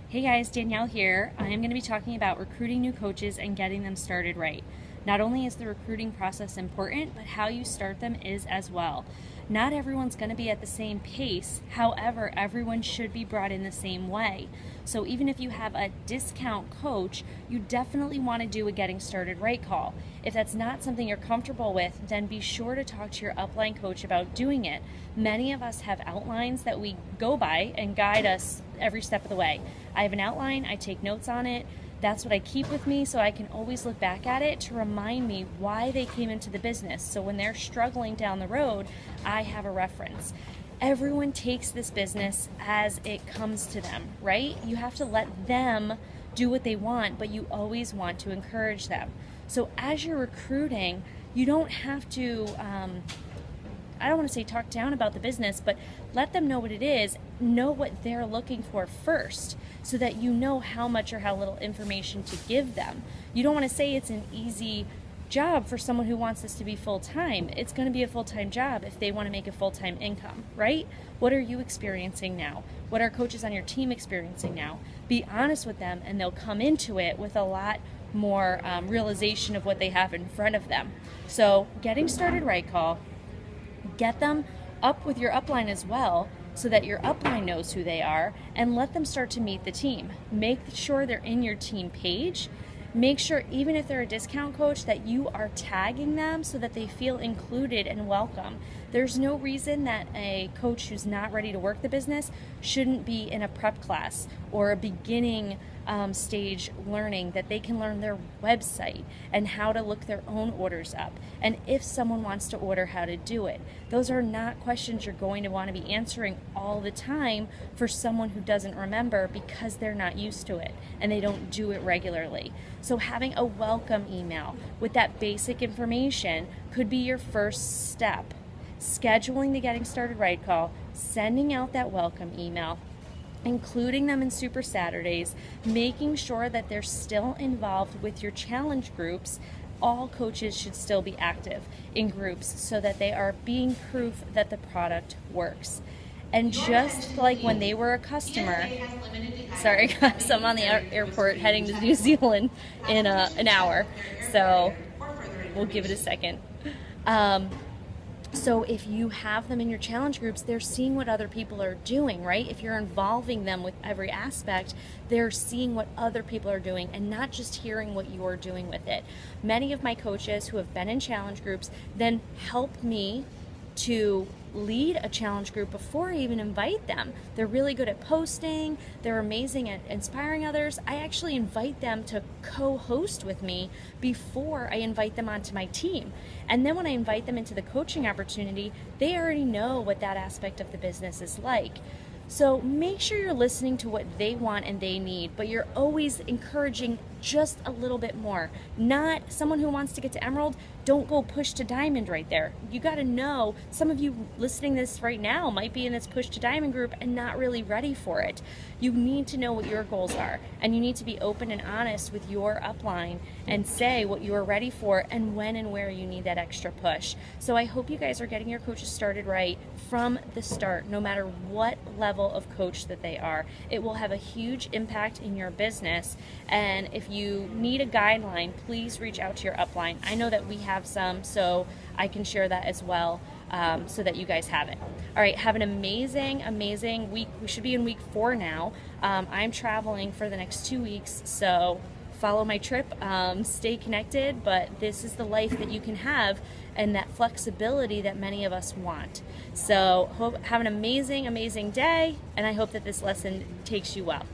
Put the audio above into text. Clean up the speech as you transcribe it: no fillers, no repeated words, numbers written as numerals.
Hey guys, Danielle here. I am going to be talking about recruiting new coaches and getting them started right. Not only is the recruiting process important, but how you start them is as well. Not everyone's going to be at the same pace, however, everyone should be brought in the same way. So even if you have a discount coach, you definitely want to do a getting started right call. If that's not something you're comfortable with, then be sure to talk to your upline coach about doing it. Many of us have outlines that we go by and guide us every step of the way. I have an outline, I take notes on it. That's what I keep with me so I can always look back at it to remind me why they came into the business. So when they're struggling down the road, I have a reference. Everyone takes this business as it comes to them, right? You have to let them do what they want, but you always want to encourage them. So as you're recruiting, you don't have to I don't want to say talk down about the business, but let them know what it is, know what they're looking for first, so that you know how much or how little information to give them. You don't want to say it's an easy job for someone who wants this to be full-time. It's going to be a full-time job if they want to make a full-time income, right? What are you experiencing now? What are coaches on your team experiencing now? Be honest with them, and they'll come into it with a lot more realization of what they have in front of them. So getting started right call. Get them up with your upline as well so that your upline knows who they are, and let them start to meet the team. Make sure they're in your team page. Make sure, even if they're a discount coach, that you are tagging them so that they feel included and welcome. There's no reason that a coach who's not ready to work the business shouldn't be in a prep class or a beginning stage learning, that they can learn their website and how to look their own orders up, and if someone wants to order, how to do it. Those are not questions you're going to want to be answering all the time for someone who doesn't remember, because they're not used to it and they don't do it regularly. So having a welcome email with that basic information could be your first step. Scheduling the getting started right call, sending out that welcome email, including them in Super Saturdays, making sure that they're still involved with your challenge groups. All coaches should still be active in groups so that they are being proof that the product works. And just like when they were a customer, sorry guys, I'm on the airport heading to New Zealand in an hour, so we'll give it a second. So if you have them in your challenge groups, they're seeing what other people are doing, right? If you're involving them with every aspect, they're seeing what other people are doing and not just hearing what you're doing with it. Many of my coaches who have been in challenge groups then help me to lead a challenge group before I even invite them. They're really good at posting. They're amazing at inspiring others. I actually invite them to co-host with me before I invite them onto my team. And then when I invite them into the coaching opportunity, they already know what that aspect of the business is like. So make sure you're listening to what they want and they need, but you're always encouraging just a little bit more. Not someone who wants to get to Emerald, don't go push to Diamond right there. You got to know, some of you listening to this right now might be in this push to Diamond group and not really ready for it. You need to know what your goals are, and you need to be open and honest with your upline and say what you are ready for and when and where you need that extra push. So I hope you guys are getting your coaches started right from the start, no matter what level of coach that they are. It will have a huge impact in your business, and if you need a guideline, please reach out to your upline. I know that we have some, so I can share that as well, so that you guys have it. All right, have an amazing week. We should be in week 4 now. I'm traveling for the next 2 weeks, so follow my trip, stay connected, but this is the life that you can have and that flexibility that many of us want. So have an amazing day, and I hope that this lesson takes you well.